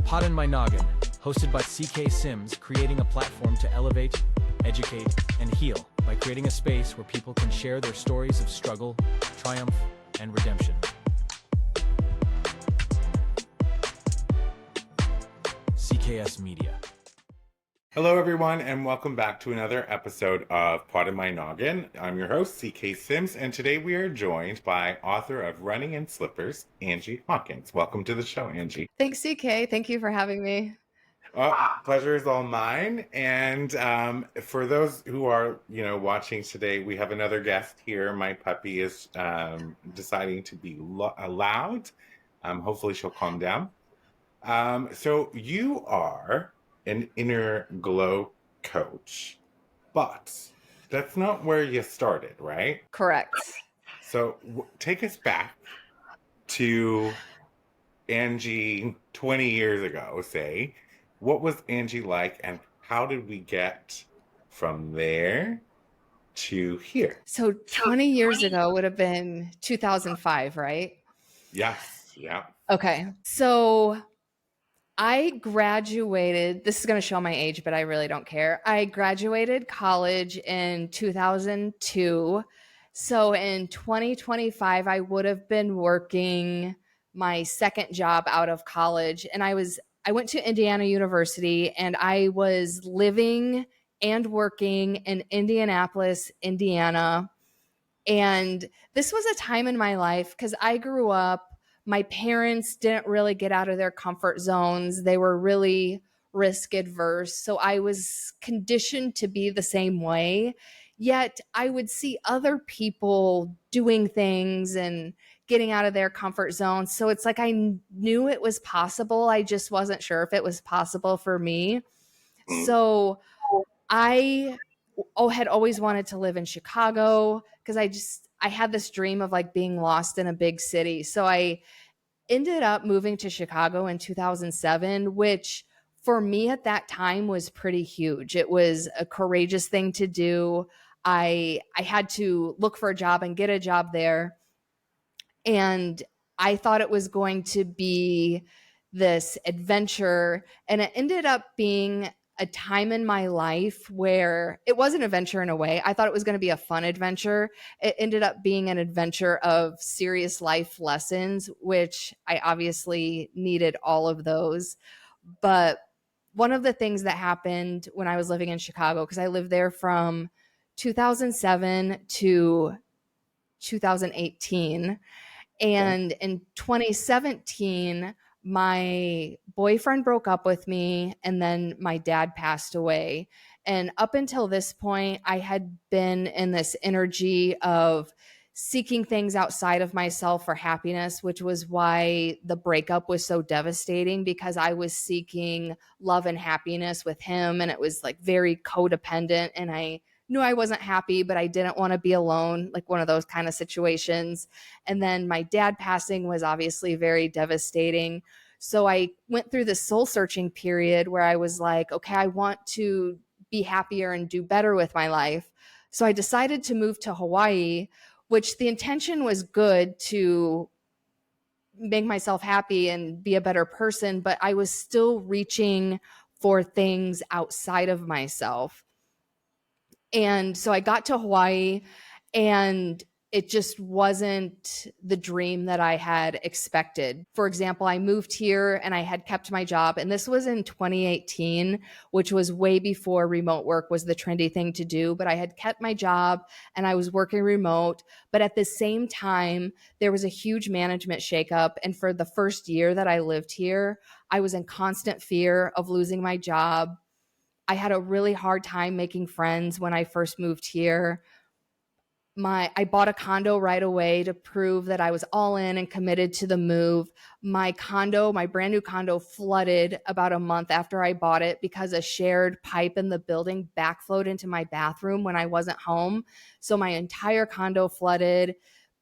Poddin My Noggin, hosted by CK Sims, creating a platform to elevate, educate, and heal by creating a space where people can share their stories of struggle, triumph, and redemption. CKS Media. Hello, everyone, and welcome back to another episode of Poddin My Noggin. I'm your host, CK Sims, and today we are joined by author of Running in Slippers, Angie Hawkins. Welcome to the show, Angie. Thanks, CK. Thank you for having me. Pleasure is all mine. And for those who are, watching today, we have another guest here. My puppy is deciding to be loud. Hopefully she'll calm down. So you are an inner glow coach, but that's not where you started, right? Correct. So take us back to Angie 20 years ago, say. What was Angie like, and how did we get from there to here? So 20 years ago would have been 2005, right? Yes, yeah. Okay. So I graduated, this is going to show my age, but I really don't care. I graduated college in 2002. So in 2025, I would have been working my second job out of college. And I went to Indiana University, and I was living and working in Indianapolis, Indiana. And this was a time in my life because I grew up, my parents didn't really get out of their comfort zones. They were really risk adverse. So I was conditioned to be the same way. Yet I would see other people doing things and getting out of their comfort zone. So it's like I knew it was possible. I just wasn't sure if it was possible for me. So I had always wanted to live in Chicago because I had this dream of like being lost in a big city. So I ended up moving to Chicago in 2007, which for me at that time was pretty huge. It was a courageous thing to do. I had to look for a job and get a job there. And I thought it was going to be this adventure. And it ended up being a time in my life where it was an adventure in a way. I thought it was going to be a fun adventure. It ended up being an adventure of serious life lessons, which I obviously needed all of those. But one of the things that happened when I was living in Chicago, because I lived there from 2007 to 2018. And in 2017, my boyfriend broke up with me, and then my dad passed away. And up until this point, I had been in this energy of seeking things outside of myself for happiness, which was why the breakup was so devastating, because I was seeking love and happiness with him, and it was like very codependent, and I knew I wasn't happy, but I didn't want to be alone, like one of those kind of situations. And then my dad passing was obviously very devastating. So I went through this soul searching period where I was like, okay, I want to be happier and do better with my life. So I decided to move to Hawaii, which the intention was good to make myself happy and be a better person, but I was still reaching for things outside of myself. And so I got to Hawaii, and it just wasn't the dream that I had expected. For example, I moved here and I had kept my job, and this was in 2018, which was way before remote work was the trendy thing to do. But I had kept my job and I was working remote. But at the same time, there was a huge management shakeup. And for the first year that I lived here, I was in constant fear of losing my job. I had a really hard time making friends when I first moved here. I bought a condo right away to prove that I was all in and committed to the move. My brand new condo flooded about a month after I bought it because a shared pipe in the building backflowed into my bathroom when I wasn't home. So my entire condo flooded.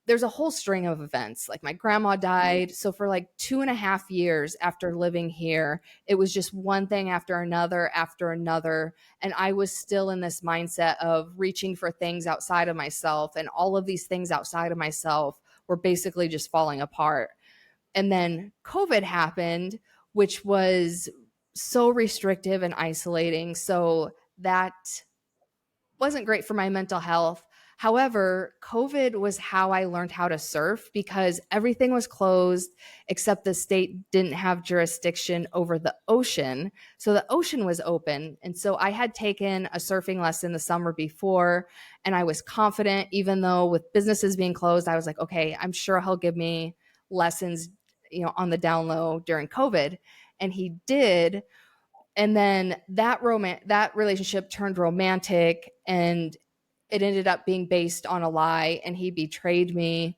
There's a whole string of events. Like my grandma died. So for like 2.5 years after living here, it was just one thing after another. And I was still in this mindset of reaching for things outside of myself. And all of these things outside of myself were basically just falling apart. And then COVID happened, which was so restrictive and isolating. So that wasn't great for my mental health. However, COVID was how I learned how to surf because everything was closed except the state didn't have jurisdiction over the ocean. So the ocean was open. And so I had taken a surfing lesson the summer before and I was confident, even though with businesses being closed, I was like, okay, I'm sure he'll give me lessons, on the down low during COVID. And he did. And then that relationship turned romantic and it ended up being based on a lie and he betrayed me.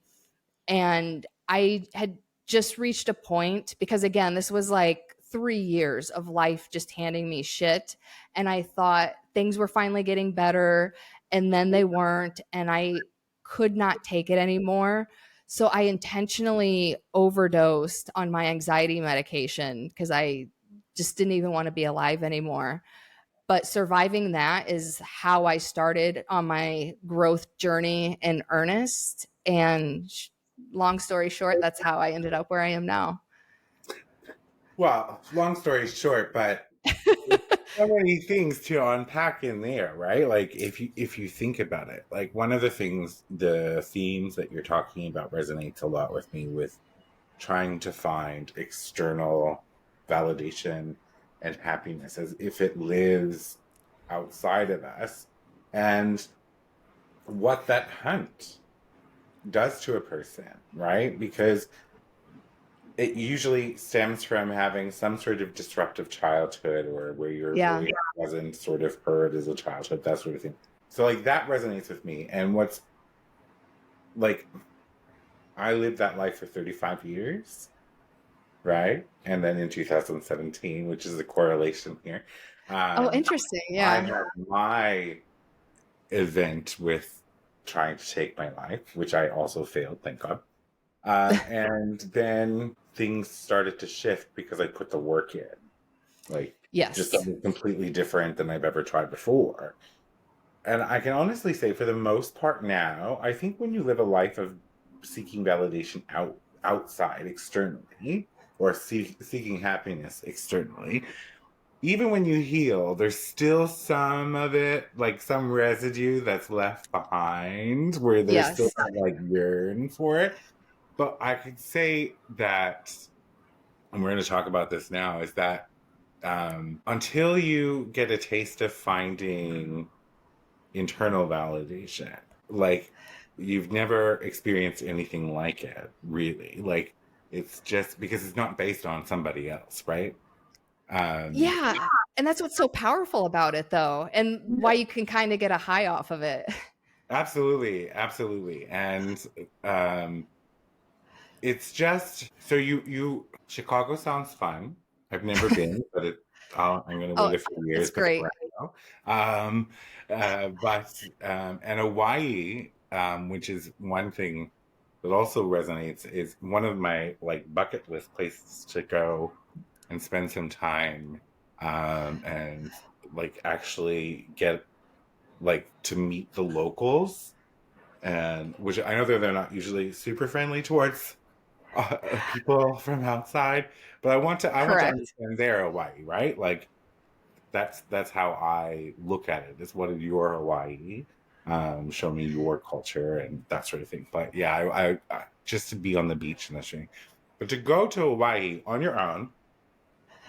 And I had just reached a point because again, this was like 3 years of life just handing me shit. And I thought things were finally getting better and then they weren't. And I could not take it anymore. So I intentionally overdosed on my anxiety medication because I just didn't even want to be alive anymore. But surviving that is how I started on my growth journey in earnest. And long story short, that's how I ended up where I am now. Well, long story short, but there's so many things to unpack in there, right? Like if you think about it, like one of the things, the themes that you're talking about resonates a lot with me with trying to find external validation and happiness as if it lives outside of us, and what that hunt does to a person, right? Because it usually stems from having some sort of disruptive childhood or where your voice wasn't sort of heard as a childhood, that sort of thing. So like that resonates with me. And what's like, I lived that life for 35 years, right? And then in 2017, which is a correlation here. Oh, interesting. I Yeah. had my event with trying to take my life, which I also failed, thank God. And then things started to shift because I put the work in. Like, Yes. just something completely different than I've ever tried before. And I can honestly say, for the most part now, I think when you live a life of seeking validation outside, externally, or seeking happiness externally, even when you heal, there's still some of it, like some residue that's left behind where there's Yes. still that like yearn for it. But I could say that, and we're going to talk about this now, is that until you get a taste of finding internal validation, like you've never experienced anything like it, really. Like it's just because it's not based on somebody else, right? Yeah. And that's what's so powerful about it, though, and why you can kind of get a high off of it. Absolutely, absolutely. And it's just so you Chicago sounds fun. I've never been, but I'm going to wait a few years It's great. to and Hawaii, which is one thing that also resonates, is one of my like bucket list places to go and spend some time, and like actually get like to meet the locals, and which I know they're not usually super friendly towards people from outside, but I want to Correct. understand their Hawaii, right? Like that's how I look at it. It's what is your Hawaii? Show me your culture and that sort of thing. But yeah, I just to be on the beach and that sort of thing. But to go to Hawaii on your own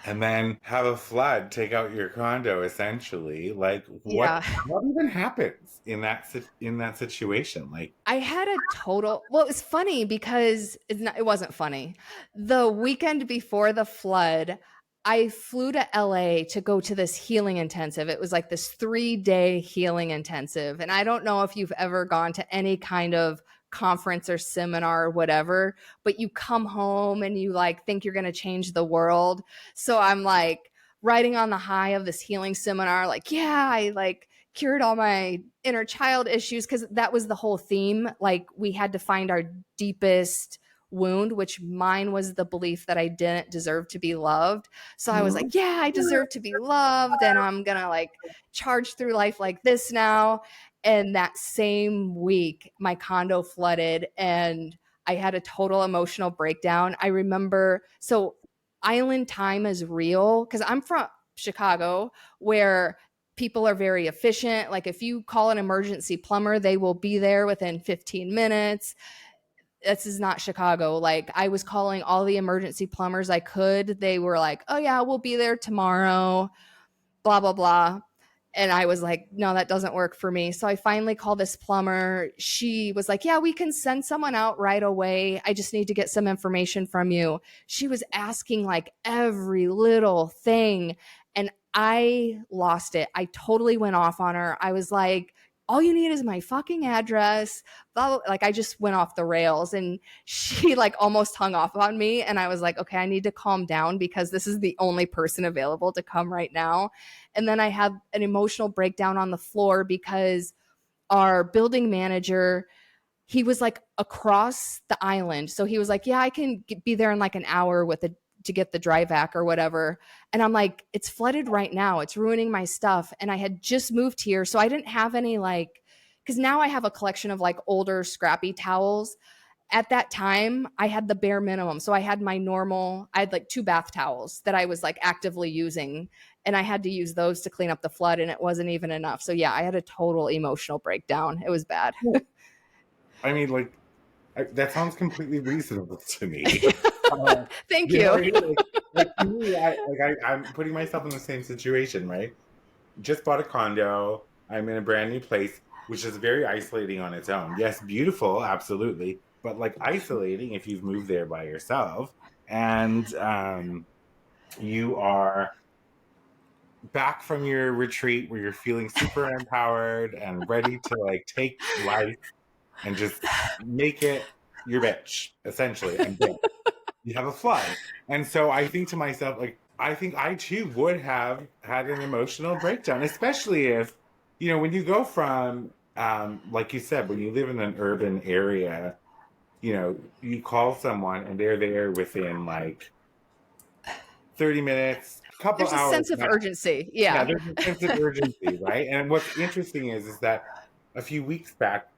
and then have a flood take out your condo, essentially, like what even happens in that situation? Like I had a total, well, it's funny because it wasn't funny. The weekend before the flood, I flew to LA to go to this healing intensive. It was like this 3-day healing intensive. And I don't know if you've ever gone to any kind of conference or seminar or whatever, but you come home and you like think you're going to change the world. So I'm like riding on the high of this healing seminar, like, yeah, I like cured all my inner child issues, because that was the whole theme. Like we had to find our deepest wound, which mine was the belief that I didn't deserve to be loved. So I was like, yeah, I deserve to be loved, and I'm gonna like charge through life like this now. And that same week my condo flooded and I had a total emotional breakdown. I remember, so island time is real, because I'm from Chicago, where people are very efficient. Like if you call an emergency plumber, they will be there within 15 minutes. This is not Chicago. Like I was calling all the emergency plumbers I could. They were like, "Oh yeah, we'll be there tomorrow." Blah blah blah. And I was like, "No, that doesn't work for me." So I finally called this plumber. She was like, "Yeah, we can send someone out right away. I just need to get some information from you." She was asking like every little thing, and I lost it. I totally went off on her. I was like, "All you need is my fucking address." Blah, blah. Like I just went off the rails, and she like almost hung off on me. And I was like, "Okay, I need to calm down because this is the only person available to come right now." And then I had an emotional breakdown on the floor because our building manager, he was like across the island. So he was like, "Yeah, I can be there in like an hour with a to get the dry vac or whatever." And I'm like, "It's flooded right now. It's ruining my stuff." And I had just moved here. So I didn't have any like, because now I have a collection of like older scrappy towels. At that time, I had the bare minimum. So I had my normal, I had like 2 bath towels that I was like actively using. And I had to use those to clean up the flood, and it wasn't even enough. So yeah, I had a total emotional breakdown. It was bad. I mean, like, that sounds completely reasonable to me. Uh, Thank you know, you. to me, I'm putting myself in the same situation, right? Just bought a condo. I'm in a brand new place, which is very isolating on its own. Yes, beautiful, absolutely, but like isolating if you've moved there by yourself, and you are back from your retreat where you're feeling super empowered and ready to like take life and just make it your bitch, essentially, and then you have a flood. And so I think to myself, like, I think I too would have had an emotional breakdown, especially if, when you go from, like you said, when you live in an urban area, you call someone and they're there within like 30 minutes, a couple There's a hours. sense of Max. urgency. Yeah, Yeah. there's a sense of urgency, right? And what's interesting is that a few weeks back,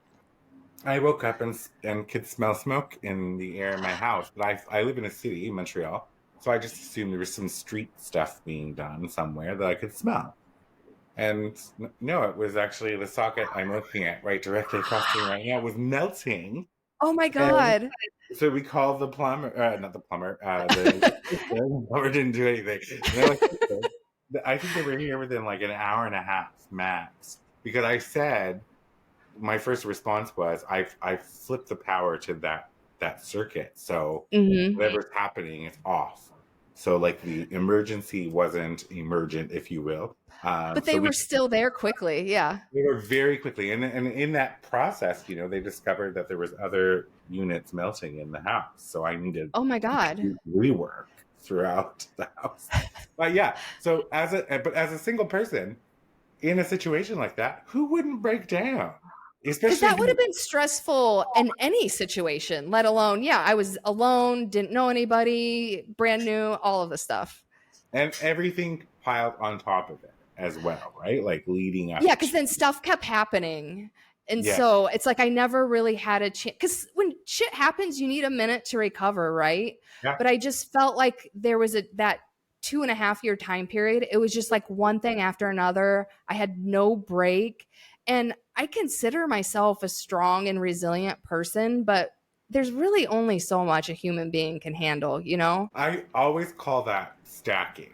I woke up and could smell smoke in the air in my house. But I live in a city, Montreal, so I just assumed there was some street stuff being done somewhere that I could smell. And no, it was actually the socket I'm looking at right directly across from me right now was melting. Oh my And God. so we called the plumber, not the plumber, the plumber didn't do anything. And like, I think they were here within like an hour and a half max because I said, my first response was I flipped the power to that circuit, so Hmm. whatever's happening is off. So like the emergency wasn't emergent, if you will. But So they we were still there quickly. Yeah. they were very quickly, and in that process, they discovered that there was other units melting in the house. So I needed Oh my God. complete rework throughout the house. But yeah, so as a single person in a situation like that, who wouldn't break down? Because Especially if that would have been stressful in any situation, let alone, yeah, I was alone, didn't know anybody, brand new, all of the stuff. and everything piled on top of it as well, right? Like leading up Yeah, because to, then stuff kept happening. And yeah, so it's like I never really had a chance. Because when shit happens, you need a minute to recover, right? yeah. But I just felt like there was that 2.5 year time period. It was just like one thing after another. I had no break. And I consider myself a strong and resilient person, but there's really only so much a human being can handle, you know? I always call that stacking,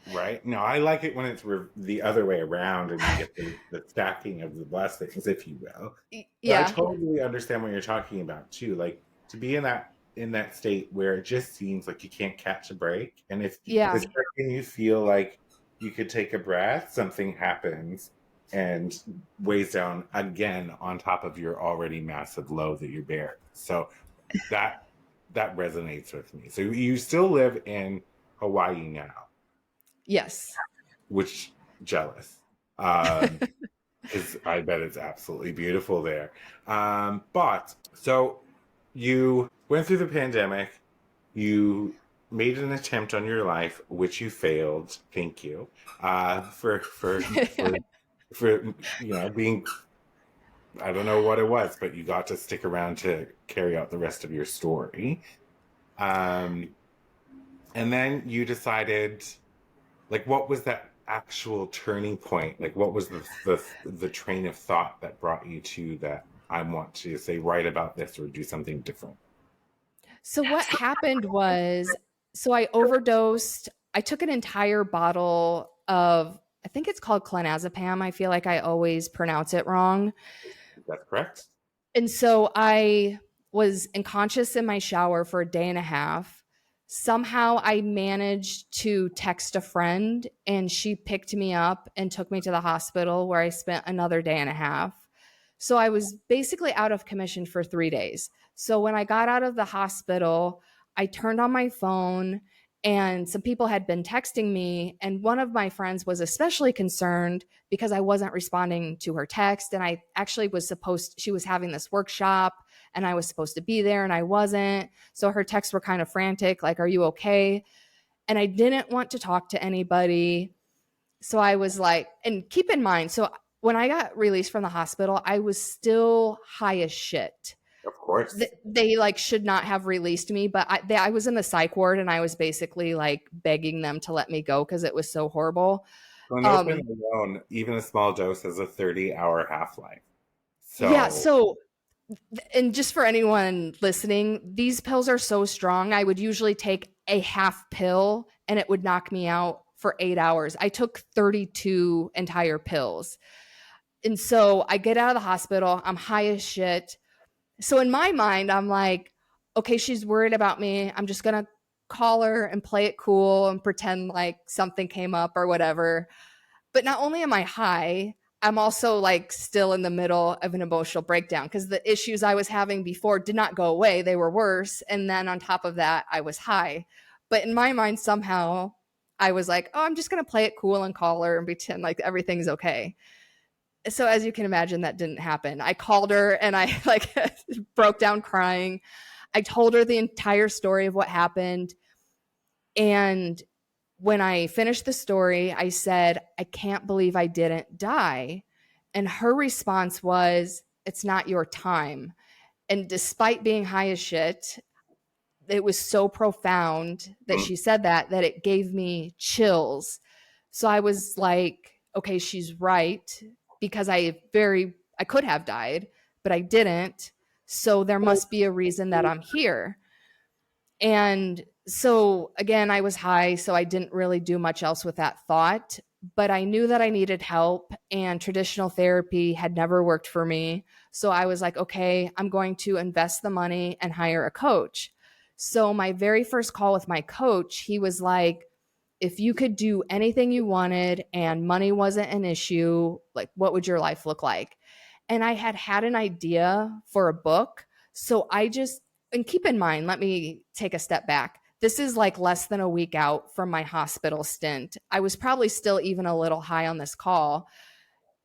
right? No, I like it when it's the other way around and you get the stacking of the blessings, if you will. But I Yeah. totally understand what you're talking about too. Like to be in that state where it just seems like you can't catch a break, and if the Yeah. second you feel like you could take a breath, something happens and weighs down again on top of your already massive load that you're bearing. So that that resonates with me. So you still live in Hawaii now, Yes. which jealous. Because I bet it's absolutely beautiful there. But so you went through the pandemic, you made an attempt on your life, which you failed. Thank you for being. I don't know what it was, but you got to stick around to carry out the rest of your story. Um, And then you decided, like, what was that actual turning point? Like, what was the train of thought that brought you to that? I want to say write about this or do something different. So what happened was, so I overdosed. I took an entire bottle of, I think it's called clonazepam. I feel like I always pronounce it wrong. That's correct. And so I was unconscious in my shower for a day and a half. Somehow I managed to text a friend and she picked me up and took me to the hospital where I spent another day and a half. So I was basically out of commission for 3 days. So when I got out of the hospital, I turned on my phone and some people had been texting me. And one of my friends was especially concerned because I wasn't responding to her text. And I actually was she was having this workshop and I was supposed to be there and I wasn't. So her texts were kind of frantic, like, are you okay? And I didn't want to talk to anybody. So I was like, and keep in mind, so when I got released from the hospital, I was still high as shit. Of course. They like should not have released me, but I was in the psych ward and I was basically like begging them to let me go because it was so horrible. Clonopin alone, even a small dose, has a 30-hour half-life. So Yeah, so and just for anyone listening, these pills are so strong. I would usually take a half pill and it would knock me out for 8 hours. I took 32 entire pills. And so I get out of the hospital, I'm high as shit. So in my mind, I'm like, okay, she's worried about me. I'm just going to call her and play it cool and pretend like something came up or whatever. But not only am I high, I'm also like still in the middle of an emotional breakdown because the issues I was having before did not go away. They were worse. And then on top of that, I was high. But in my mind, somehow I was like, oh, I'm just going to play it cool and call her and pretend like everything's okay. So as you can imagine, that didn't happen. I called her and I like broke down crying. I told her the entire story of what happened. And when I finished the story, I said, I can't believe I didn't die. And her response was, it's not your time. And despite being high as shit, it was so profound that she said that it gave me chills. So I was like, okay, she's right, because I could have died, but I didn't. So there must be a reason that I'm here. And so again, I was high, so I didn't really do much else with that thought, but I knew that I needed help and traditional therapy had never worked for me. So I was like, okay, I'm going to invest the money and hire a coach. So my very first call with my coach, he was like, if you could do anything you wanted and money wasn't an issue, like what would your life look like? And I had an idea for a book. So and keep in mind, let me take a step back. This is like less than a week out from my hospital stint. I was probably still even a little high on this call.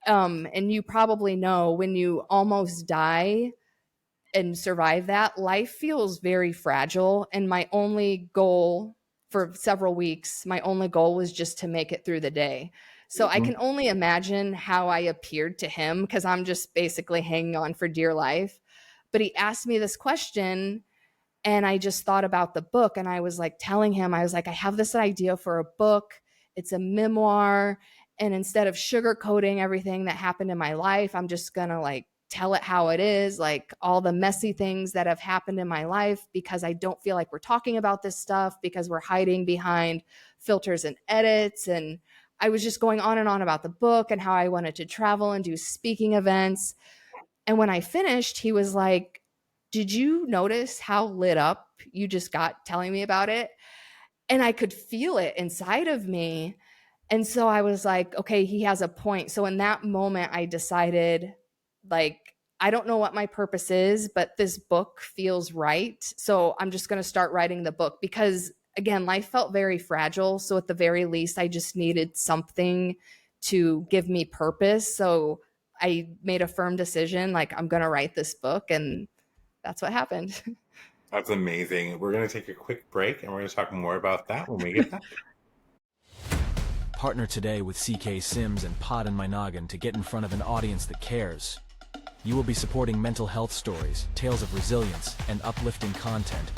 And you probably know when you almost die and survive that, life feels very fragile. And my only goal for several weeks, my only goal was just to make it through the day. So I can only imagine how I appeared to him because I'm just basically hanging on for dear life. But he asked me this question and I just thought about the book and I was like telling him, I was like, I have this idea for a book. It's a memoir. And instead of sugarcoating everything that happened in my life, I'm just going to like tell it how it is, like all the messy things that have happened in my life, because I don't feel like we're talking about this stuff because we're hiding behind filters and edits. And I was just going on and on about the book and how I wanted to travel and do speaking events. And when I finished, he was like, did you notice how lit up you just got telling me about it? And I could feel it inside of me. And so I was like, okay, he has a point. So in that moment, I decided, like, I don't know what my purpose is, but this book feels right. So I'm just going to start writing the book because, again, life felt very fragile. So at the very least, I just needed something to give me purpose. So I made a firm decision, like, I'm going to write this book. And that's what happened. That's amazing. We're going to take a quick break and we're going to talk more about that when we get back. Partner today with CK Sims and Poddin My Noggin to get in front of an audience that cares. You will be supporting mental health stories, tales of resilience, and uplifting content.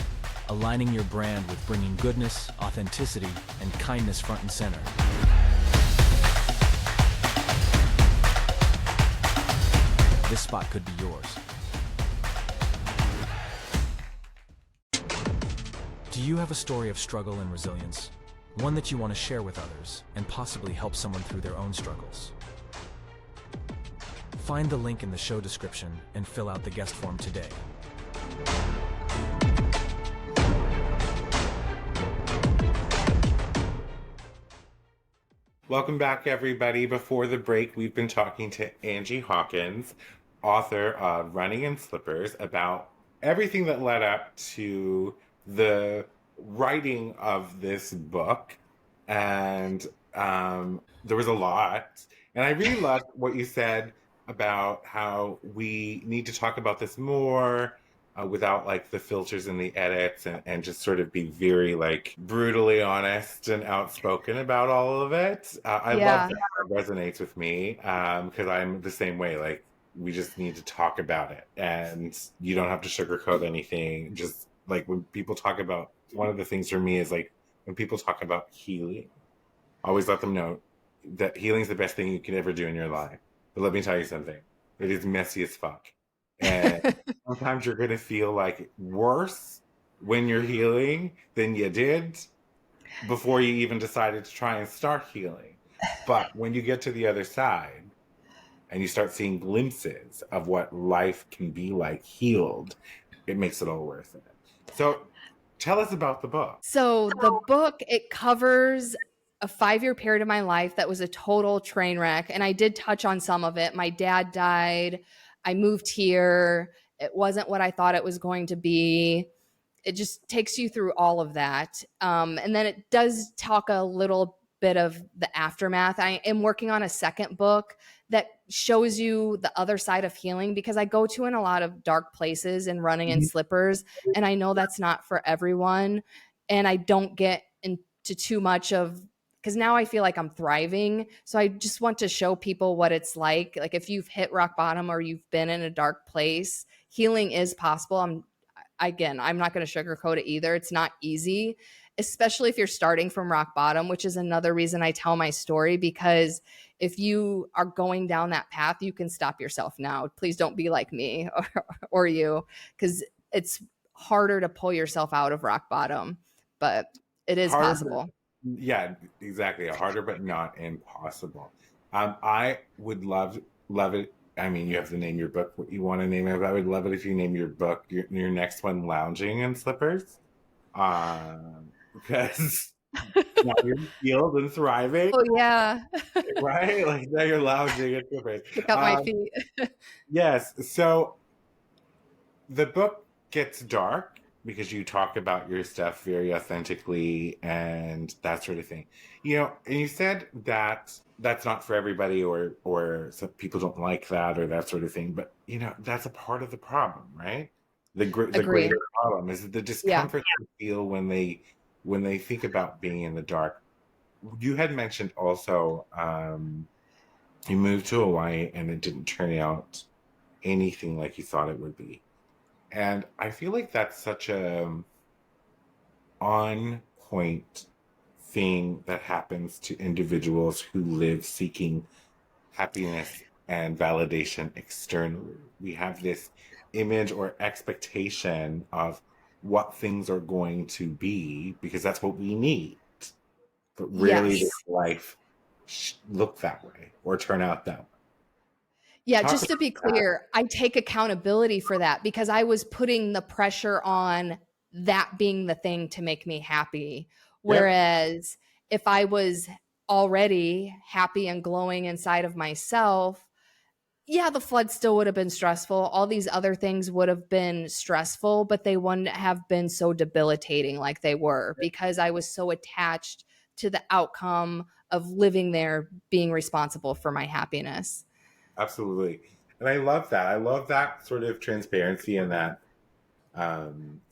aligning your brand with bringing goodness, authenticity, and kindness front and center. This spot could be yours. Do you have a story of struggle and resilience? One that you want to share with others and possibly help someone through their own struggles? Find the link in the show description and fill out the guest form today. Welcome back, everybody. Before the break, we've been talking to Angie Hawkins, author of Running in Slippers, about everything that led up to the writing of this book. And there was a lot. And I really loved what you said about how we need to talk about this more without like the filters and the edits, and just sort of be very like brutally honest and outspoken about all of it. I love that. It resonates with me because I'm the same way. Like, we just need to talk about it, and you don't have to sugarcoat anything. Just like when people talk about, one of the things for me is like when people talk about healing, always let them know that healing is the best thing you can ever do in your life. But let me tell you something, it is messy as fuck. And sometimes you're going to feel like worse when you're healing than you did before you even decided to try and start healing. But when you get to the other side and you start seeing glimpses of what life can be like healed, it makes it all worth it. So tell us about the book. So the book, it covers a 5-year period of my life that was a total train wreck. And I did touch on some of it. My dad died. I moved here. It wasn't what I thought it was going to be. It just takes you through all of that. And then it does talk a little bit of the aftermath. I am working on a second book that shows you the other side of healing, because I go to in a lot of dark places and running in slippers. And I know that's not for everyone. And I don't get into too much of, because now I feel like I'm thriving. So I just want to show people what it's like. Like, if you've hit rock bottom or you've been in a dark place, healing is possible. I'm not going to sugarcoat it either. It's not easy, especially if you're starting from rock bottom, which is another reason I tell my story, because if you are going down that path, you can stop yourself now. Please don't be like me or you, because it's harder to pull yourself out of rock bottom, but it is possible. Yeah, exactly. Harder, but not impossible. I would love it. I mean, you have to name your book what you want to name it. I would love it if you name your book, your next one, Lounging in Slippers. Because now you're healed and thriving. Oh, yeah. Right? Like, now you're lounging in slippers. Pick up my feet. Yes. So the book gets dark because you talk about your stuff very authentically and that sort of thing. You know, and you said that that's not for everybody, or some people don't like that or that sort of thing. But, you know, that's a part of the problem, right? The greater problem is the discomfort they feel when they think about being in the dark. You had mentioned also you moved to Hawaii and it didn't turn out anything like you thought it would be. And I feel like that's such a on point thing that happens to individuals who live seeking happiness and validation externally. We have this image or expectation of what things are going to be because that's what we need. But rarely does life look that way or turn out that way. Yeah, just to be clear, I take accountability for that, because I was putting the pressure on that being the thing to make me happy. Whereas if I was already happy and glowing inside of myself, yeah, the flood still would have been stressful. All these other things would have been stressful, but they wouldn't have been so debilitating like they were, because I was so attached to the outcome of living there, being responsible for my happiness. Absolutely. And I love that. I love that sort of transparency and that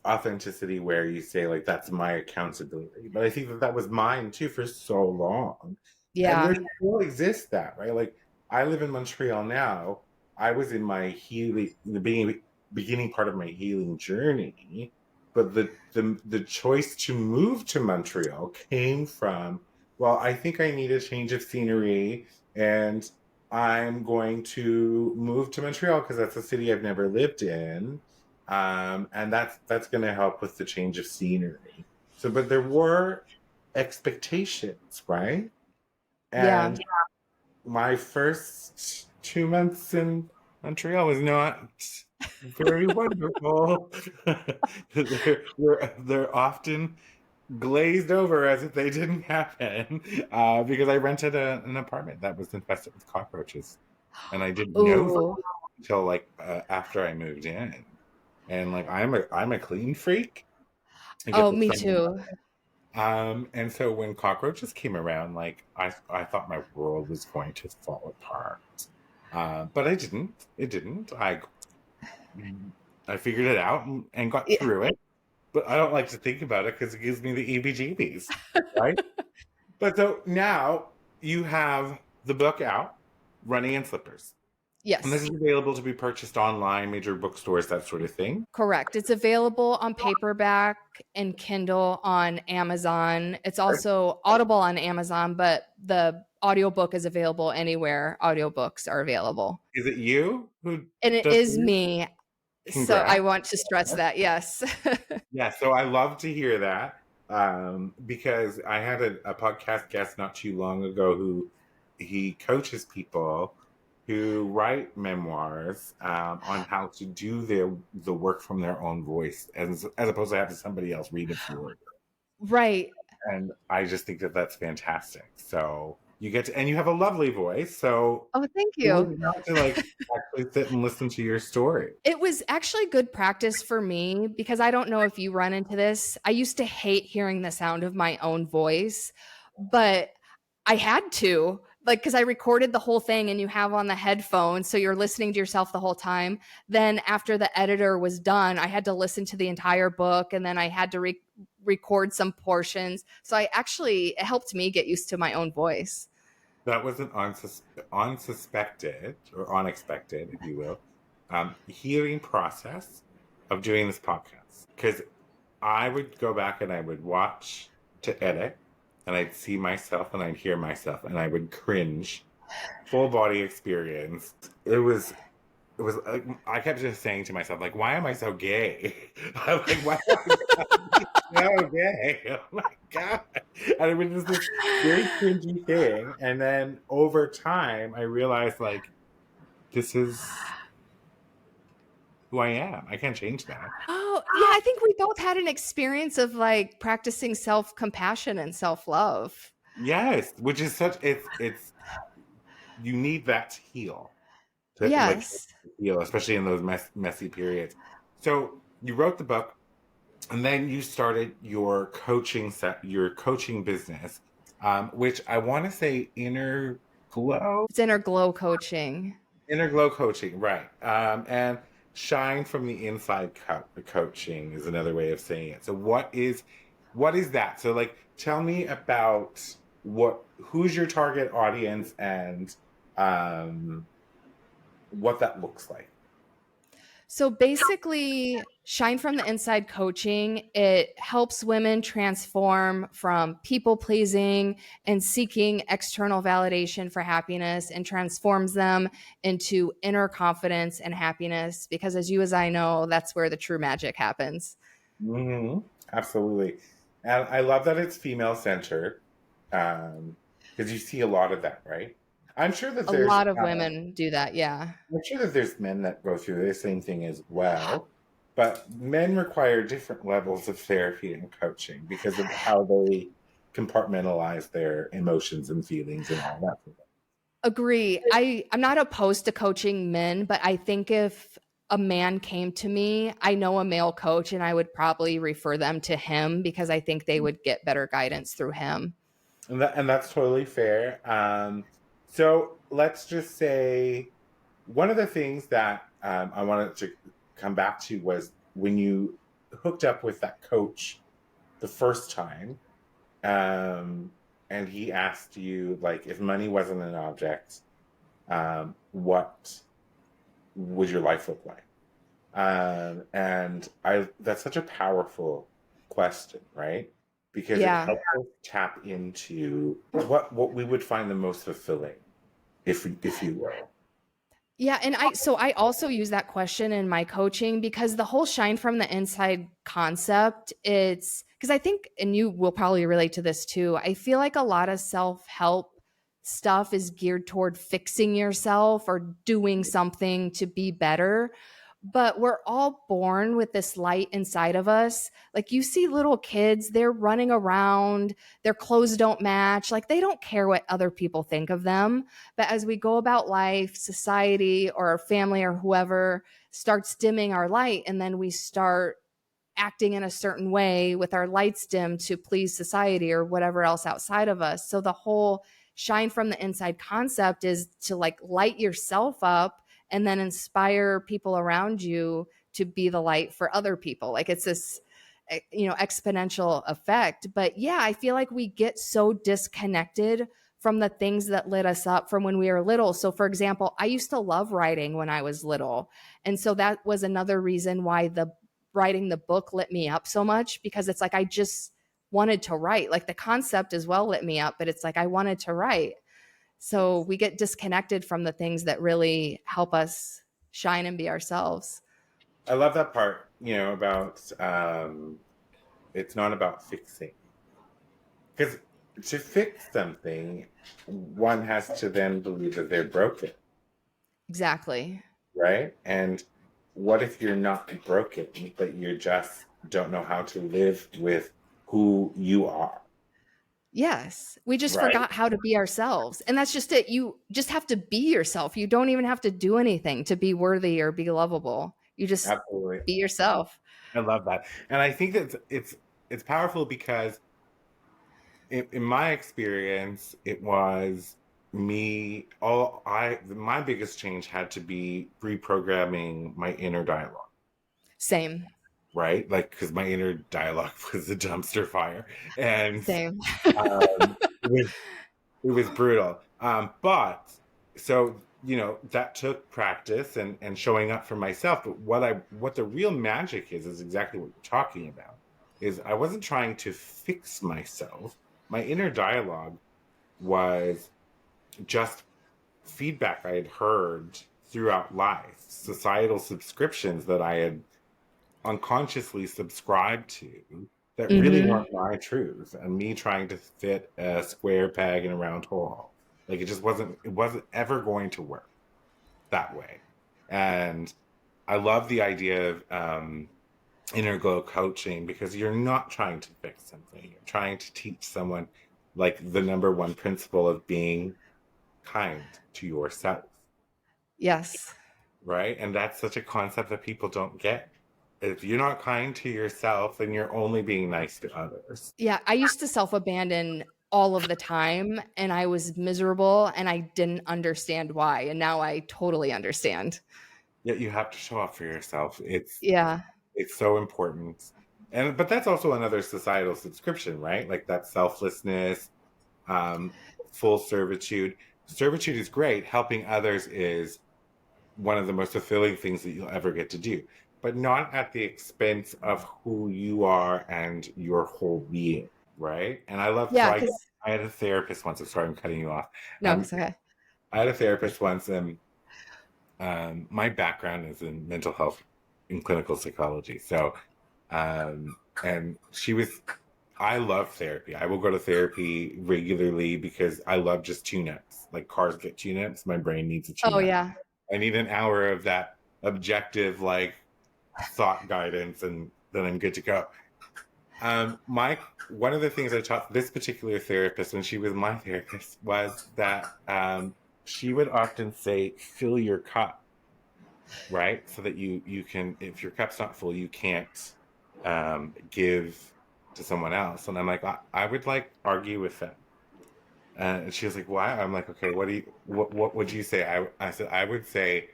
authenticity where you say, like, that's my accountability. But I think that was mine too for so long. Yeah. And there still exists that, right? Like, I live in Montreal now. I was in my healing, the beginning part of my healing journey but the choice to move to Montreal came from, well, I think I need a change of scenery, and I'm going to move to Montreal because that's a city I've never lived in, and that's going to help with the change of scenery. So, but there were expectations, right? Yeah. And my first 2 months in Montreal was not very wonderful. They're often glazed over as if they didn't happen, because I rented an apartment that was infested with cockroaches, and I didn't know that Ooh. until like after I moved in. And like I'm a clean freak. I get Oh, the me sun. too. And so when cockroaches came around, like I thought my world was going to fall apart. But I didn't. It didn't. I figured it out and got Yeah. through it. But I don't like to think about it because it gives me the EBGBs, right? But so now you have the book out, Running in Slippers. And this Yes. is available to be purchased online, major bookstores, that sort of thing. Correct. It's available on paperback and Kindle on Amazon. It's also Audible on Amazon, but the audiobook is available anywhere audiobooks are available. Is it you who And it does is the me. So I congrats? want to stress that. Yes. Yeah, so I love to hear that, because I had a podcast guest not too long ago who he coaches people who write memoirs, on how to do the work from their own voice as opposed to having somebody else read it for you. Right. And I just think that that's fantastic. So you get to, and you have a lovely voice. So Oh, thank who you. would want to like actually sit and listen to your story? It was actually good practice for me because I don't know if you run into this. I used to hate hearing the sound of my own voice, but I had to, like, because I recorded the whole thing and you have on the headphones. So you're listening to yourself the whole time. Then after the editor was done, I had to listen to the entire book and then I had to record some portions. So it helped me get used to my own voice. That was an unsuspected or unexpected, if you will, healing process of doing this podcast. Because I would go back and I would watch to edit, and I'd see myself and I'd hear myself, and I would cringe. Full body experience. It was like, I kept just saying to myself, like, why am I so gay? I'm like, why am I so gay? Oh my God. And it was just this very cringy thing. And then over time, I realized, like, this is who I am. I can't change that. Oh, yeah. I think we both had an experience of like practicing self compassion and self love. Yes, which is such, it's, you need that to heal, to like Yes. heal, especially in those messy periods. So you wrote the book. And then you started your coaching business, which I want to say It's inner glow coaching. inner glow coaching, right? And shine from the inside coaching is another way of saying it. So what is that? So like, tell me about who's your target audience and um, what that looks like. So basically, Shine from the Inside coaching, it helps women transform from people pleasing and seeking external validation for happiness and transforms them into inner confidence and happiness. Because as I know, that's where the true magic happens. hmm Absolutely. And I love that it's female centered, because you see a lot of that, right? I'm sure that A there's, lot of women do that. Yeah. I'm sure that there's men that go through the same thing as well, but men require different levels of therapy and coaching because of how they compartmentalize their emotions and feelings and all that. Agree. I'm not opposed to coaching men, but I think if a man came to me, I know a male coach and I would probably refer them to him because I think they would get better guidance through him. And that's totally fair. So let's just say one of the things that I wanted to come back to was when you hooked up with that coach the first time, and he asked you, like, if money wasn't an object, what would your life look like? And that's such a powerful question, right? Because it Yeah. helps us tap into what we would find the most fulfilling, if you will. Yeah, and I also use that question in my coaching because the whole shine from the inside concept, it's because I think, and you will probably relate to this too, I feel like a lot of self-help stuff is geared toward fixing yourself or doing something to be better. But we're all born with this light inside of us. Like you see little kids, they're running around, their clothes don't match, like they don't care what other people think of them. But as we go about life, society or our family or whoever starts dimming our light, and then we start acting in a certain way with our lights dim to please society or whatever else outside of us. So the whole shine from the inside concept is to like light yourself up and then inspire people around you to be the light for other people. Like it's this exponential effect. But yeah, I feel like we get so disconnected from the things that lit us up from when we were little. So for example, I used to love writing when I was little. And so that was another reason why the writing the book lit me up so much, because it's like I just wanted to write. Like the concept as well lit me up, but it's like I wanted to write. So we get disconnected from the things that really help us shine and be ourselves. I love that part, about it's not about fixing. Because to fix something, one has to then believe that they're broken, Exactly. right? And what if you're not broken, but you just don't know how to live with who you are, Yes. We just right? forgot how to be ourselves. And that's just it. You just have to be yourself. You don't even have to do anything to be worthy or be lovable. You just Absolutely. be yourself. I love that. And I think that it's powerful because in my experience, it was my biggest change had to be reprogramming my inner dialogue, Same. right? Like, because my inner dialogue was a dumpster fire, and Same. it was brutal. But so that took practice and showing up for myself. But what the real magic is exactly what you're talking about. Is I wasn't trying to fix myself. My inner dialogue was just feedback I had heard throughout life, societal subscriptions that I had unconsciously subscribed to that really Hmm. weren't my truth, and me trying to fit a square peg in a round hole. Like it wasn't ever going to work that way. And I love the idea of inner glow coaching because you're not trying to fix something. You're trying to teach someone like the number one principle of being kind to yourself, Yes. right? And that's such a concept that people don't get. If you're not kind to yourself, then you're only being nice to others. Yeah. I used to self abandon all of the time and I was miserable and I didn't understand why. And now I totally understand. Yet you have to show up for yourself. Yeah. It's so important. But that's also another societal subscription, right? Like that selflessness, um, full servitude. Servitude is great. Helping others is one of the most fulfilling things that you'll ever get to do, but not at the expense of who you are and your whole being, right? And I love, so Yeah. I had a therapist once. I'm sorry, I'm cutting you off. No, Um, it's okay. I had a therapist once, and my background is in mental health and clinical psychology. So, and I love therapy. I will go to therapy regularly because I love just tune-ups. Like cars get tune-ups, my brain needs a Oh, tune-up. yeah. I need an hour of that objective, like thought guidance, and then I'm good to go. My One of the things I taught this particular therapist when she was my therapist was that she would often say, "Fill your cup," right? So that you can, if your cup's not full, you can't give to someone else. And I'm like, I would like argue with them. And she was like, "Why?" I'm like, "Okay, what would you say?" I said, "I would say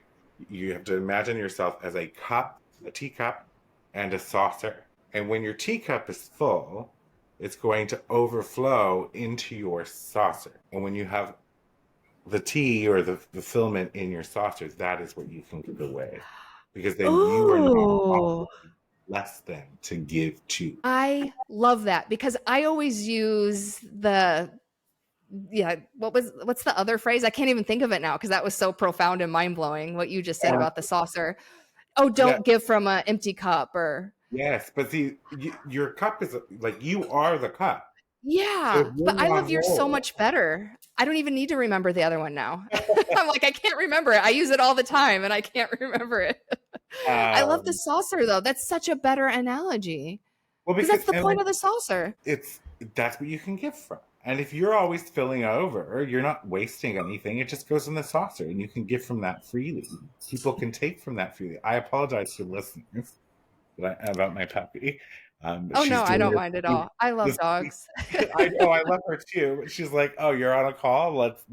you have to imagine yourself as a cup, a teacup, and a saucer. And when your teacup is full, it's going to overflow into your saucer. And when you have the tea or the fulfillment in your saucer, that is what you can give away. because then you are not Oh, obligated less than to give to. I love that because I always use what's the other phrase? I can't even think of it now because that was so profound and mind blowing what you just said Uh, about the saucer. Oh, yeah, don't give from an empty cup or yes, but see, your cup is like you are the cup. So if yeah, you're but I not love yours so whole, much better. I don't even need to remember the other one now. I'm like, I can't remember it. I use it all the time and I can't remember it. I love the um, saucer though. That's such a better analogy well, because because that's the and like point of the saucer. it's that's what you can give from. And if you're always filling over, you're not wasting anything. It just goes in the saucer, and you can give from that freely. People can take from that freely. I apologize to listeners about my puppy. Oh no, She's I doing don't mind at all. I love this. dogs. I know I love her too. She's like, "Oh, you're on a call. Let's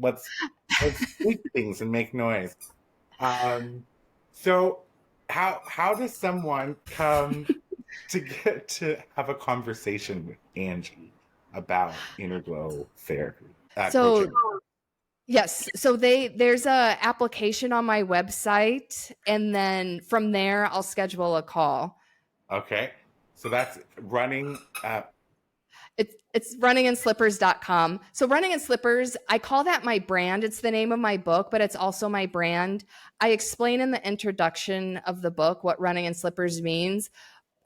squeak things and make noise." Um, so how does someone come to get to have a conversation with Angie about inner glow therapy, coaching? So yes, so there's a application on my website, and then from there I'll schedule a call. Okay, so that's running. It's runninginslippers.com. So running in slippers, I call that my brand. It's the name of my book, but it's also my brand. I explain in the introduction of the book what running in slippers means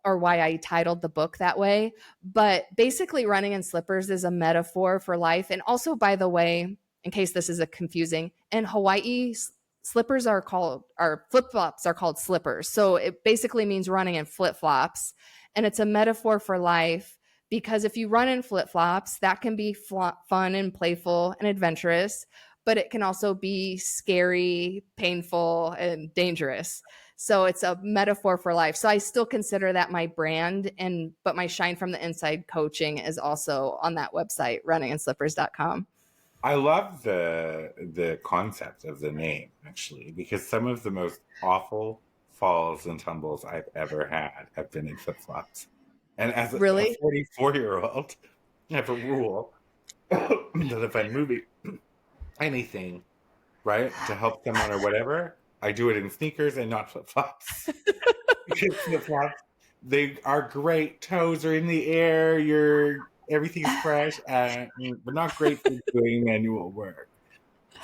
or why I titled the book that way. But basically, running in slippers is a metaphor for life. And also, by the way, in case this is a confusing, in Hawaii, slippers are called, or flip flops are called slippers. So it basically means running in flip flops. And it's a metaphor for life because if you run in flip flops, that can be fun and playful and adventurous, but it can also be scary, painful, and dangerous. So it's a metaphor for life. So I still consider that my brand, and but my Shine from the Inside coaching is also on that website, runninginslippers.com. I love the concept of the name actually, because some of the most awful falls and tumbles I've ever had have been in flip flops. And as a Really? 44-year-old, I have a rule that if I'm moving anything, right, to help someone or whatever, I do it in sneakers and not flip flops. Because flip flops, they are great. Toes are in the air. Everything's fresh, but not great for doing manual work.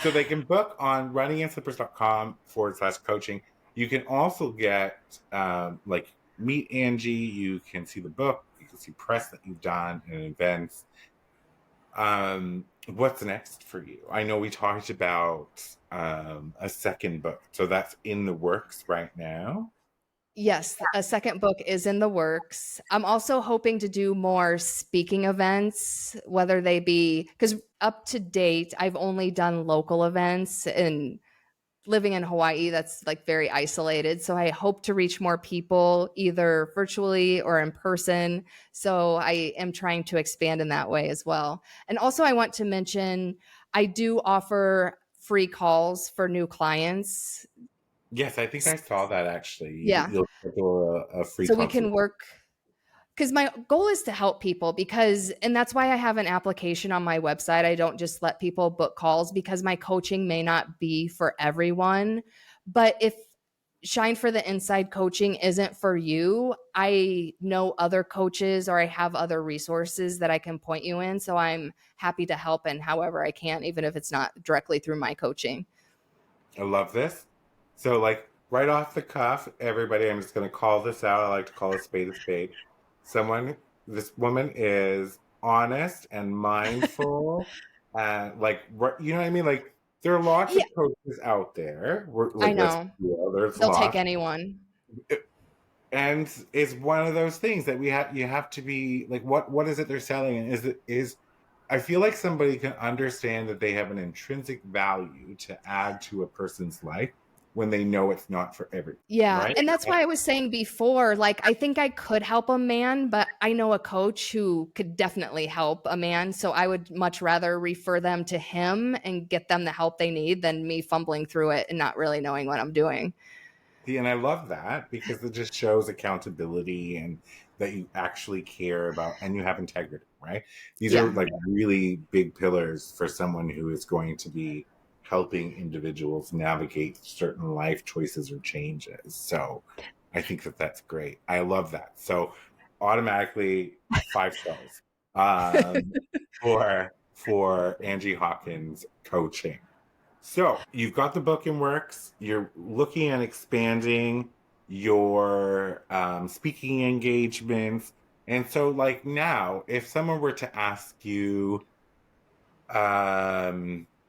So they can book on runninginslippers.com/coaching. You can also get like meet Angie. You can see the book. You can see press that you've done and events. What's next for you? I know we talked about a second book, so that's in the works right now. Yes, a second book is in the works. I'm also hoping to do more speaking events, whether they be because up to date, I've only done local events and living in Hawaii, that's like very isolated. So I hope to reach more people either virtually or in person. So I am trying to expand in that way as well. And also, I want to mention I do offer free calls for new clients. Yes, I think I saw that actually. Yeah. You'll schedule a free So we can consult. work because my goal is to help people and that's why I have an application on my website. I don't just let people book calls because my coaching may not be for everyone. But if Shine for the Inside coaching isn't for you, I know other coaches or I have other resources that I can point you in. So I'm happy to help in however I can, even if it's not directly through my coaching. I love this. So, like, right off the cuff, everybody, I'm just going to call this out. I like to call a spade a spade. This woman is honest and mindful. And, like, you know what I mean? Like, there are lots Yeah, of coaches out there. I Let's know. be real, there's They'll take lots. anyone. And it's one of those things that you have to be like, what is it they're selling? And I feel like somebody can understand that they have an intrinsic value to add to a person's life when they know it's not for everyone, Yeah, right? and that's why I was saying before, like, I think I could help a man, but I know a coach who could definitely help a man, so I would much rather refer them to him and get them the help they need than me fumbling through it and not really knowing what I'm doing. And I love that because it just shows accountability and that you actually care about and you have integrity, right? These are Yeah. like really big pillars for someone who is going to be helping individuals navigate certain life choices or changes. So I think that that's great. I love that. So automatically 5 stars for Angie Hawkins coaching. So you've got the book in works. You're looking at expanding your speaking engagements. And so, like now, if someone were to ask you,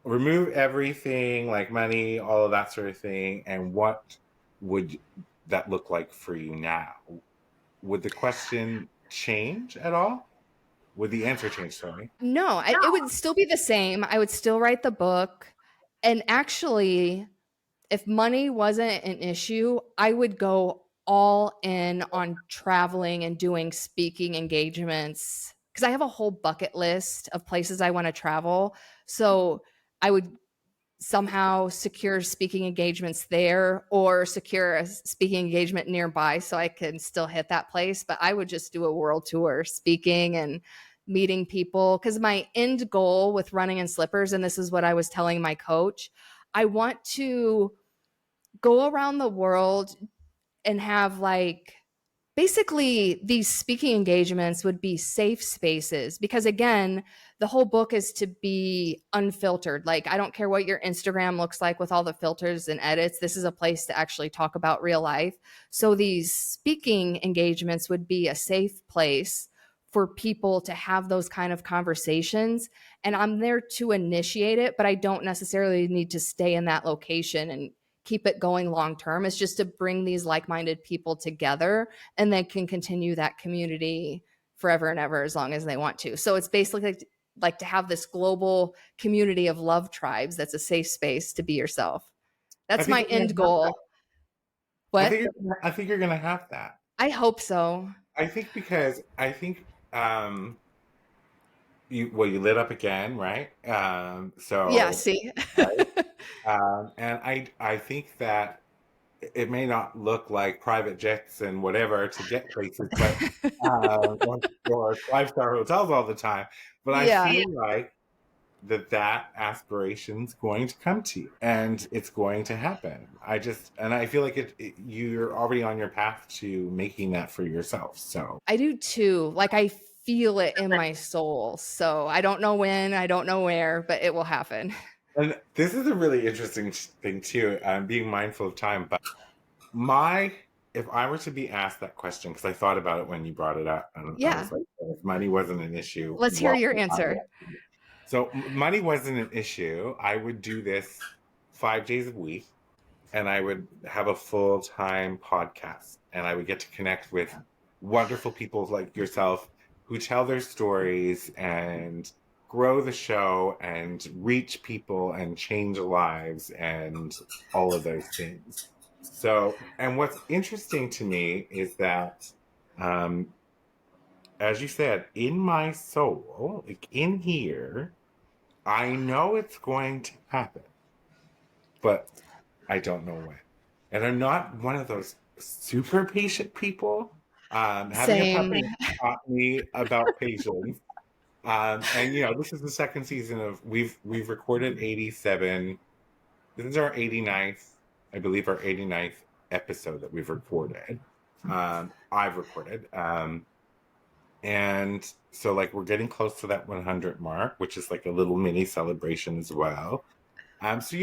remove everything like money, all of that sort of thing, and what would that look like for you now? Would the question change at all? Would the answer change? Sorry. No, it would still be the same. I would still write the book. And actually, if money wasn't an issue, I would go all in on traveling and doing speaking engagements because I have a whole bucket list of places I want to travel. So I would somehow secure speaking engagements there or secure a speaking engagement nearby so I can still hit that place. But I would just do a world tour speaking and meeting people because my end goal with running in slippers, and this is what I was telling my coach, I want to go around the world and have like basically these speaking engagements would be safe spaces because again the whole book is to be unfiltered. Like I don't care what your Instagram looks like with all the filters and edits, this is a place to actually talk about real life. So these speaking engagements would be a safe place for people to have those kind of conversations, and I'm there to initiate it, but I don't necessarily need to stay in that location and keep it going long term. It's just to bring these like-minded people together and they can continue that community forever and ever as long as they want to. So it's basically like to have this global community of love tribes that's a safe space to be yourself. That's my end goal. What? I think you're gonna have that. I hope so. I think because I think you lit up again, right? So Yeah, see. right? And I think that it may not look like private jets and whatever to get places, but or 5-star hotels all the time. But I Yeah. feel like that aspiration's going to come to you and it's going to happen. I feel like you're already on your path to making that for yourself. So I do too. Like I feel it in my soul. So I don't know when, I don't know where, but it will happen. and this is a really interesting thing too. I'm being mindful of time, but if I were to be asked that question, because I thought about it when you brought it up, and I Yeah. was like, if money wasn't an issue, Let's hear what your would I answer. do? So money wasn't an issue. I would do this 5 days a week, and I would have a full-time podcast, and I would get to connect with wonderful people like yourself who tell their stories and grow the show and reach people and change lives and all of those things. So, and what's interesting to me is that, as you said, in my soul, like in here, I know it's going to happen, but I don't know when. And I'm not one of those super patient people. Having a Same. puppy taught me about patience. And this is the second season of we've recorded 87. This is our 89th, I believe, our 89th episode that we've recorded. I've recorded. And so like we're getting close to that 100 mark, which is like a little mini celebration as well. So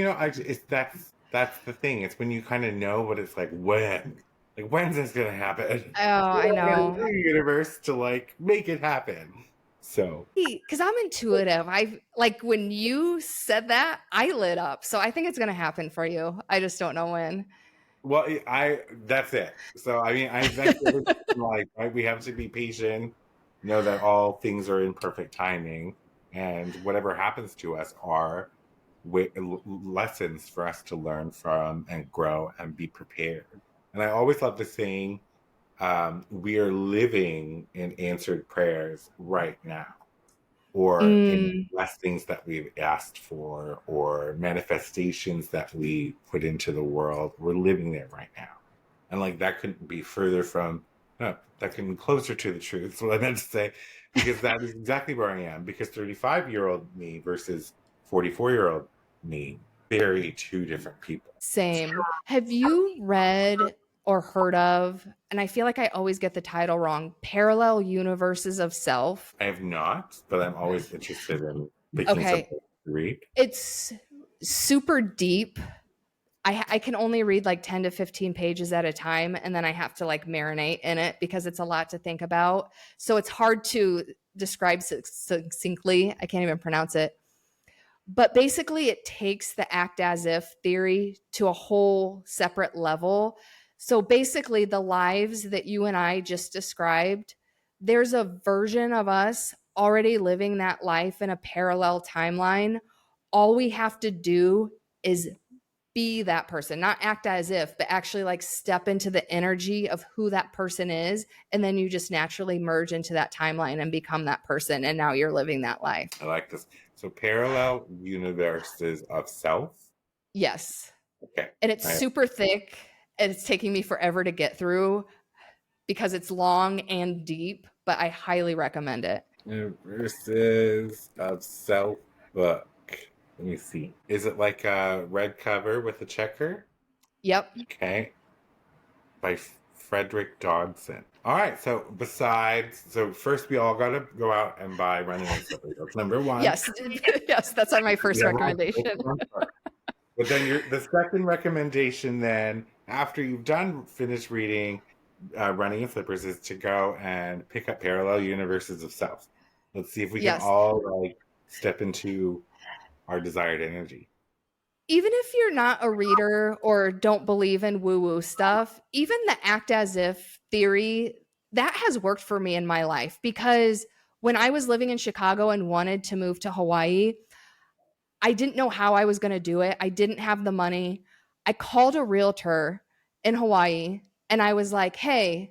that's the thing. It's when you kind of know what it's like when's this gonna happen? Oh, I know. The universe to like make it happen. So Because I'm intuitive. I like when you said that, I lit up. So I think it's gonna happen for you. I just don't know when. well, that's it. So I mean, I think like right, we have to be patient. Know that all things are in perfect timing, and whatever happens to us are lessons for us to learn from and grow and be prepared. And I always love the saying, we are living in answered prayers right now, or in blessings that we've asked for, or manifestations that we put into the world. We're living there right now. And like that couldn't be further from, no, that can be closer to the truth. That's what I meant to say, because that is exactly where I am. Because 35-year-old me versus 44-year-old me, very two different people. Same. Have you read or heard of, and I feel like I always get the title wrong, Parallel Universes of Self? I have not, but I'm always interested in picking Okay. something to read. It's super deep. I can only read like 10 to 15 pages at a time, and then I have to like marinate in it because it's a lot to think about. So it's hard to describe succinctly. I can't even pronounce it. But basically, it takes the act as if theory to a whole separate level. So basically, the lives that you and I just described, there's a version of us already living that life in a parallel timeline. All we have to do is be that person, not act as if, but actually like step into the energy of who that person is. And then you just naturally merge into that timeline and become that person. And now you're living that life. I like this. So parallel universes of self. Yes. Okay. And it's super thick and it's taking me forever to get through because it's long and deep, but I highly recommend it. Universes of self book. Let me see. Is it like a red cover with a checker? Yep. Okay. By Frederick Dodson. All right. So first we all got to go out and buy Running in Slippers. That's number one. Yes. Yes. That's on my first recommendation. But then the second recommendation then, after you've finished reading Running in Slippers, is to go and pick up Parallel Universes of Self. Let's see if we can all like step into our desired energy. Even if you're not a reader or don't believe in woo-woo stuff, even the act as if theory, that has worked for me in my life because when I was living in Chicago and wanted to move to Hawaii, I didn't know how I was going to do it. I didn't have the money. I called a realtor in Hawaii and I was like, hey,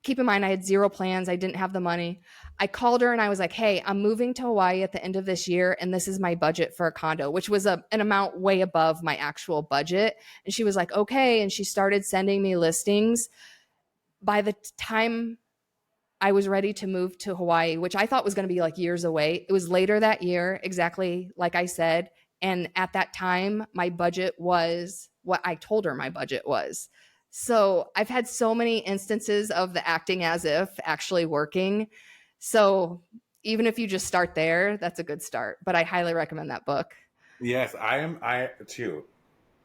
keep in mind, I had zero plans. I didn't have the money. I called her and I was like, hey, I'm moving to Hawaii at the end of this year. And this is my budget for a condo, which was an amount way above my actual budget. And she was like, okay. And she started sending me listings. By the time I was ready to move to Hawaii, which I thought was going to be like years away, it was later that year, exactly like I said. And at that time, my budget was what I told her my budget was. So I've had so many instances of the acting as if actually working. So even if you just start there, that's a good start. But I highly recommend that book. Yes, I too.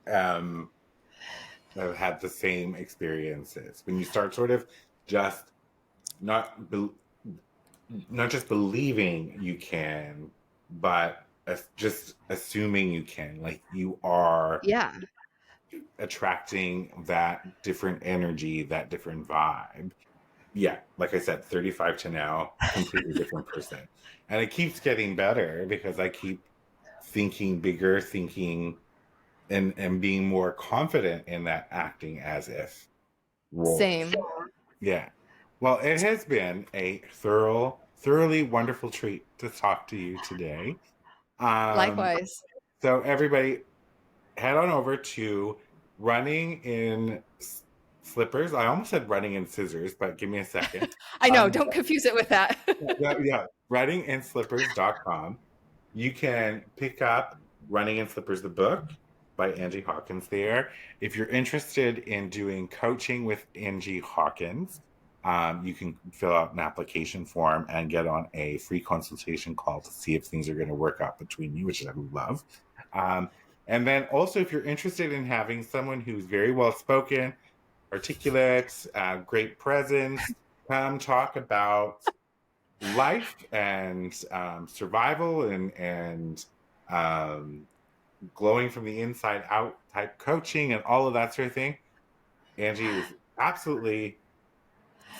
I've had the same experiences. When you start sort of just not just believing you can, but just assuming you can. Like you are attracting that different energy, that different vibe. Yeah, like I said, 35 to now, completely different person. And it keeps getting better because I keep thinking bigger, and being more confident in that acting as if role. Same. Yeah. Well, it has been a thoroughly wonderful treat to talk to you today. Likewise. So everybody, head on over to Running in Slippers. I almost said Running in Scissors, but give me a second. I know. Don't confuse it with that. Yeah. RunningInSlippers.com. You can pick up Running in Slippers, the book by Angie Hawkins there. If you're interested in doing coaching with Angie Hawkins, you can fill out an application form and get on a free consultation call to see if things are going to work out between you, which I love. And then also, if you're interested in having someone who's very well spoken, articulate, great presence, come talk about life and survival and glowing from the inside out type coaching and all of that sort of thing. Angie is absolutely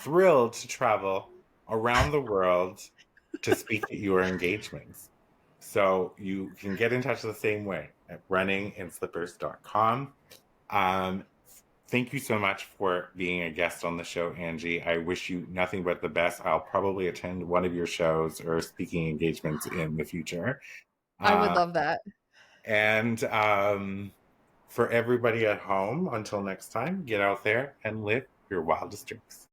thrilled to travel around the world to speak at your engagements. So you can get in touch the same way at runninginslippers.com. Thank you so much for being a guest on the show, Angie. I wish you nothing but the best. I'll probably attend one of your shows or speaking engagements in the future. I would love that. And for everybody at home, until next time, get out there and live your wildest dreams.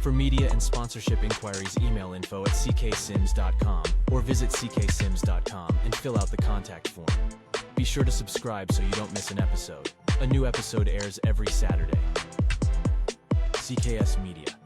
For media and sponsorship inquiries, email info@ccsims.com or visit ccsims.com and fill out the contact form. Be sure to subscribe so you don't miss an episode. A new episode airs every Saturday. CKS Media.